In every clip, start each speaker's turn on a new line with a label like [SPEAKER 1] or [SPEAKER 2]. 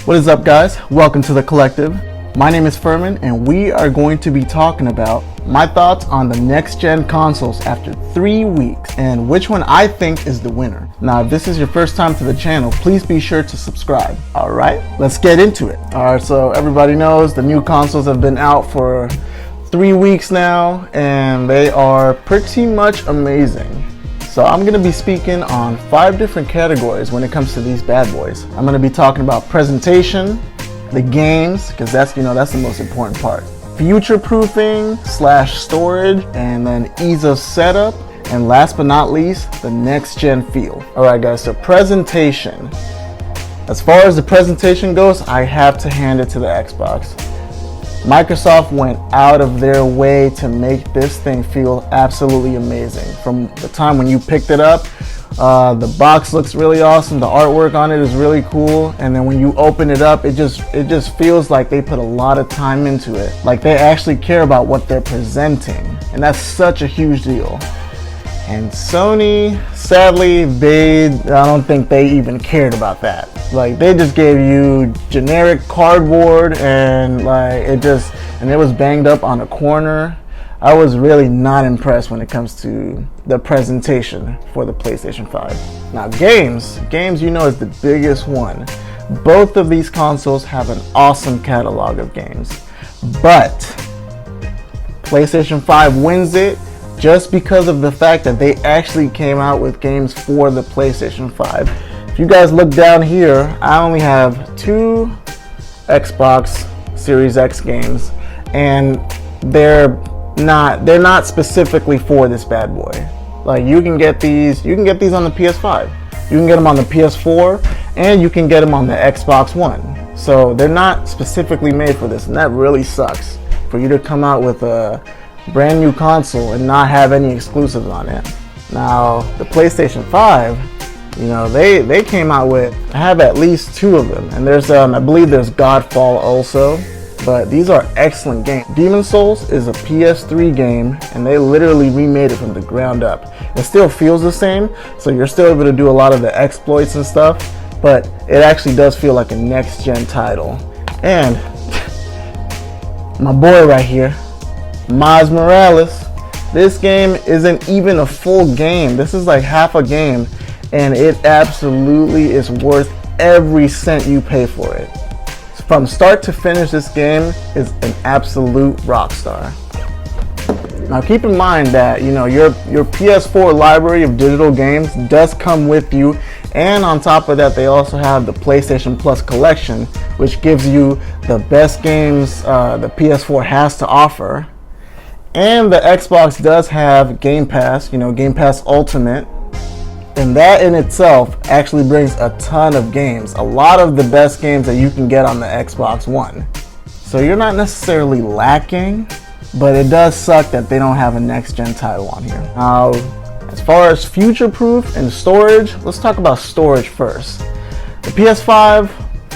[SPEAKER 1] What is up, guys? Welcome to the collective. My name is Furman, and we are going to be talking about my thoughts on the next gen consoles after 3 weeks and which one I think is the winner. Now, if this is your first time to the channel, please be sure to subscribe. All right, let's get into it. All right, so everybody knows the new consoles have been out for 3 weeks now, and they are pretty much amazing. So I'm going to be speaking on 5 different categories when it comes to these bad boys. I'm going to be talking about presentation, the games, because that's the most important part, future proofing / storage, and then ease of setup, and last but not least, the next gen feel. All right, guys, so presentation. As far as the presentation goes, I have to hand it to the Xbox. Microsoft went out of their way to make this thing feel absolutely amazing. From the time when you picked it up, the box looks really awesome. The artwork on it is really cool, and then when you open it up, it just feels like they put a lot of time into it. Like they actually care about what they're presenting, and that's such a huge deal. And Sony, sadly, I don't think they even cared about that. Like, they just gave you generic cardboard, and it was banged up on a corner. I was really not impressed when it comes to the presentation for the PlayStation 5. Now, games, is the biggest one. Both of these consoles have an awesome catalog of games, but PlayStation 5 wins it just because of the fact that they actually came out with games for the PlayStation 5. If you guys look down here, I only have 2 Xbox Series X games, and they're not specifically for this bad boy. Like, you can get these on the PS5. You can get them on the PS4, and you can get them on the Xbox One. So they're not specifically made for this, and that really sucks for you to come out with a brand new console and not have any exclusives on it. Now, the PlayStation 5, they came out with, I have at least 2 of them, and there's I believe there's Godfall also, but these are excellent games. Demon's Souls is a PS3 game, and they literally remade it from the ground up. It still feels the same, so you're still able to do a lot of the exploits and stuff, but it actually does feel like a next gen title. And my boy right here, Miles Morales, this game isn't even a full game. This is like half a game, and it absolutely is worth every cent you pay for it. From start to finish, this game is an absolute rock star. Now, keep in mind that your PS4 library of digital games does come with you, and on top of that, they also have the PlayStation Plus collection, which gives you the best games the PS4 has to offer. And the Xbox does have Game Pass, Game Pass Ultimate. And that in itself actually brings a ton of games. A lot of the best games that you can get on the Xbox One. So you're not necessarily lacking, but it does suck that they don't have a next gen title on here. Now, as far as future proof and storage, let's talk about storage first. The PS5,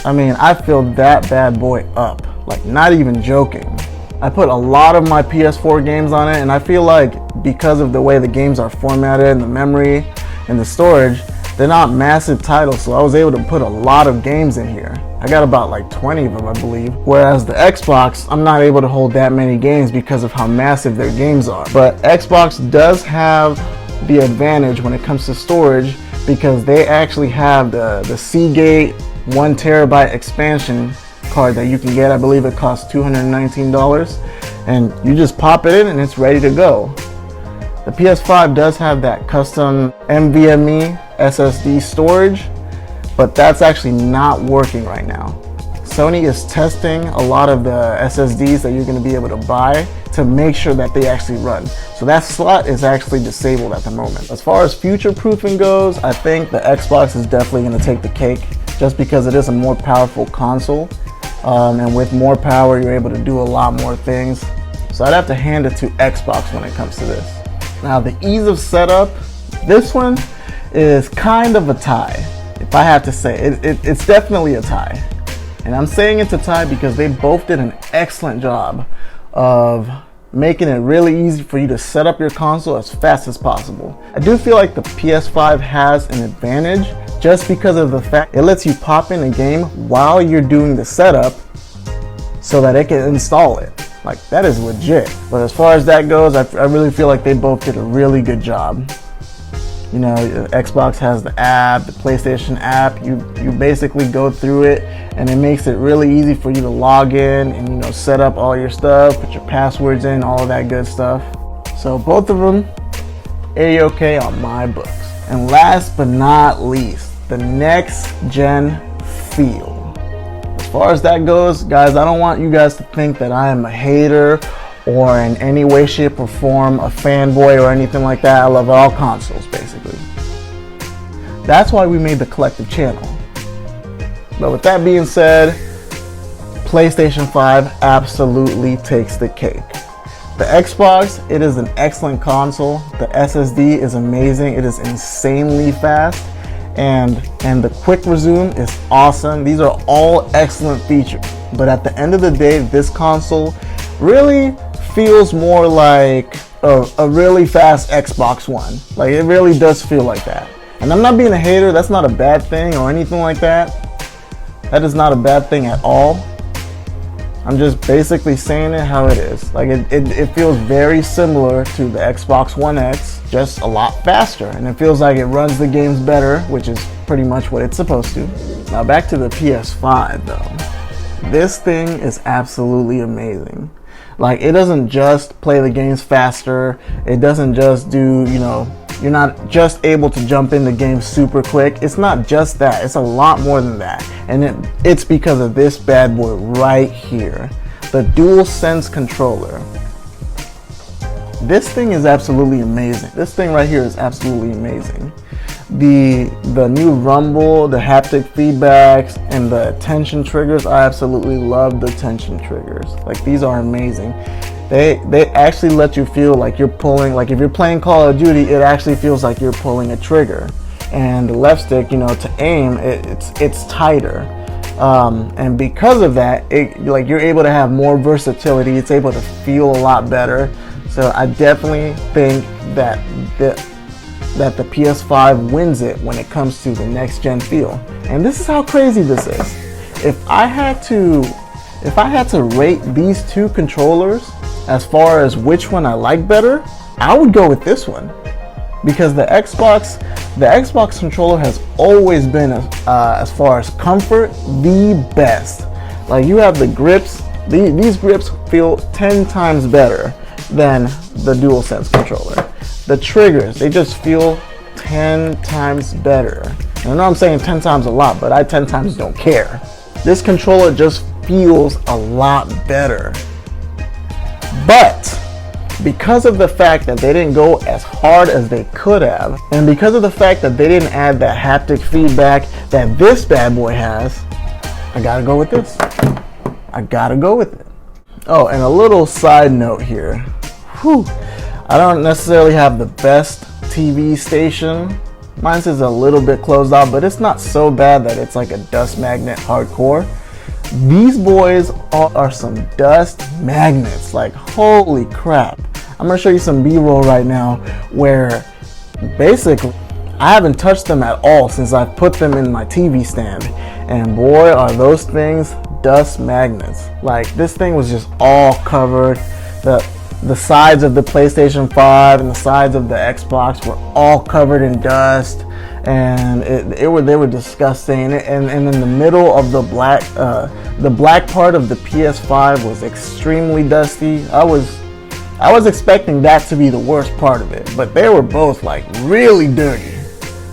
[SPEAKER 1] I filled that bad boy up, like not even joking. I put a lot of my PS4 games on it, and I feel like because of the way the games are formatted and the memory and the storage, they're not massive titles, so I was able to put a lot of games in here. I got about like 20 of them, I believe. Whereas the Xbox, I'm not able to hold that many games because of how massive their games are. But Xbox does have the advantage when it comes to storage, because they actually have the Seagate 1 terabyte expansion card that you can get. I believe it costs $219, and you just pop it in and it's ready to go. The PS5 does have that custom NVMe SSD storage, but that's actually not working right now. Sony is testing a lot of the SSDs that you're going to be able to buy to make sure that they actually run. So that slot is actually disabled at the moment. As far as future proofing goes, I think the Xbox is definitely going to take the cake, just because it is a more powerful console. And with more power, you're able to do a lot more things. So I'd have to hand it to Xbox when it comes to this. Now, the ease of setup, this one is kind of a tie. If I have to say, it's definitely a tie. And I'm saying it's a tie because they both did an excellent job of making it really easy for you to set up your console as fast as possible. I do feel like the PS5 has an advantage just because of the fact it lets you pop in a game while you're doing the setup so that it can install it. Like, that is legit. But as far as that goes, I really feel like they both did a really good job. You know, Xbox has the app, the PlayStation app. You basically go through it, and it makes it really easy for you to log in and, you know, set up all your stuff, put your passwords in, all of that good stuff. So both of them, A-OK on my books. And last but not least, the next gen feel. As far as that goes, guys, I don't want you guys to think that I am a hater or in any way, shape, or form a fanboy or anything like that. I love all consoles, basically. That's why we made the collective channel. But with that being said, PlayStation 5 absolutely takes the cake. The Xbox, it is an excellent console. The SSD is amazing. It is insanely fast. And the quick resume is awesome. These are all excellent features. But at the end of the day, this console really feels more like a really fast Xbox One. Like, it really does feel like that. And I'm not being a hater. That's not a bad thing or anything like that. That is not a bad thing at all. I'm just basically saying it how it is. Like, it feels very similar to the Xbox One X, just a lot faster. And it feels like it runs the games better, which is pretty much what it's supposed to. Now back to the PS5 though. This thing is absolutely amazing. Like, it doesn't just play the games faster. It doesn't just do, you know, you're not just able to jump into games super quick. It's not just that. It's a lot more than that. And it's because of this bad boy right here. The DualSense controller. This thing is absolutely amazing. This thing right here is absolutely amazing. The new rumble, the haptic feedbacks, and the tension triggers. I absolutely love the tension triggers. Like, these are amazing. They actually let you feel like you're pulling, like if you're playing Call of Duty, it actually feels like you're pulling a trigger. And the left stick, you know, to aim, it's tighter. And because of that, like, you're able to have more versatility. It's able to feel a lot better. So I definitely think that the PS5 wins it when it comes to the next gen feel. And this is how crazy this is. If I had to rate these two controllers as far as which one I like better, I would go with this one, because the Xbox controller has always been, as far as comfort, the best. Like, you have the grips. These grips feel 10 times better than the DualSense controller. The triggers, they just feel 10 times better. I know I'm saying 10 times a lot, but I 10 times don't care. This controller just feels a lot better. But because of the fact that they didn't go as hard as they could have, and because of the fact that they didn't add that haptic feedback that this bad boy has, I gotta go with this. I gotta go with it. Oh, and a little side note here. Whew. I don't necessarily have the best TV station. Mine's is a little bit closed off, but it's not so bad that it's like a dust magnet hardcore. These boys are some dust magnets. Like, holy crap. I'm gonna show you some B-roll right now where basically I haven't touched them at all since I put them in my TV stand. And boy, are those things dust magnets. Like, this thing was just all covered. The sides of the PlayStation 5 and the sides of the Xbox were all covered in dust, and they were disgusting. And in the middle of the black part of the PS5 was extremely dusty. I was expecting that to be the worst part of it, but they were both like really dirty.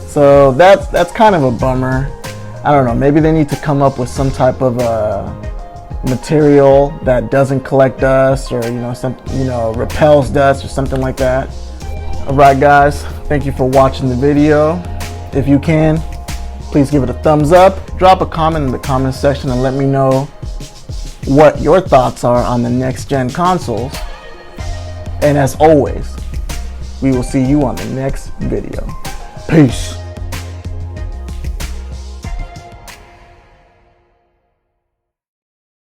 [SPEAKER 1] So that's kind of a bummer. I don't know, maybe they need to come up with some type of material that doesn't collect dust, or repels dust or something like that. Alright guys, thank you for watching the video. If you can, please give it a thumbs up, drop a comment in the comment section and let me know what your thoughts are on the next gen consoles. And as always, we will see you on the next video. Peace.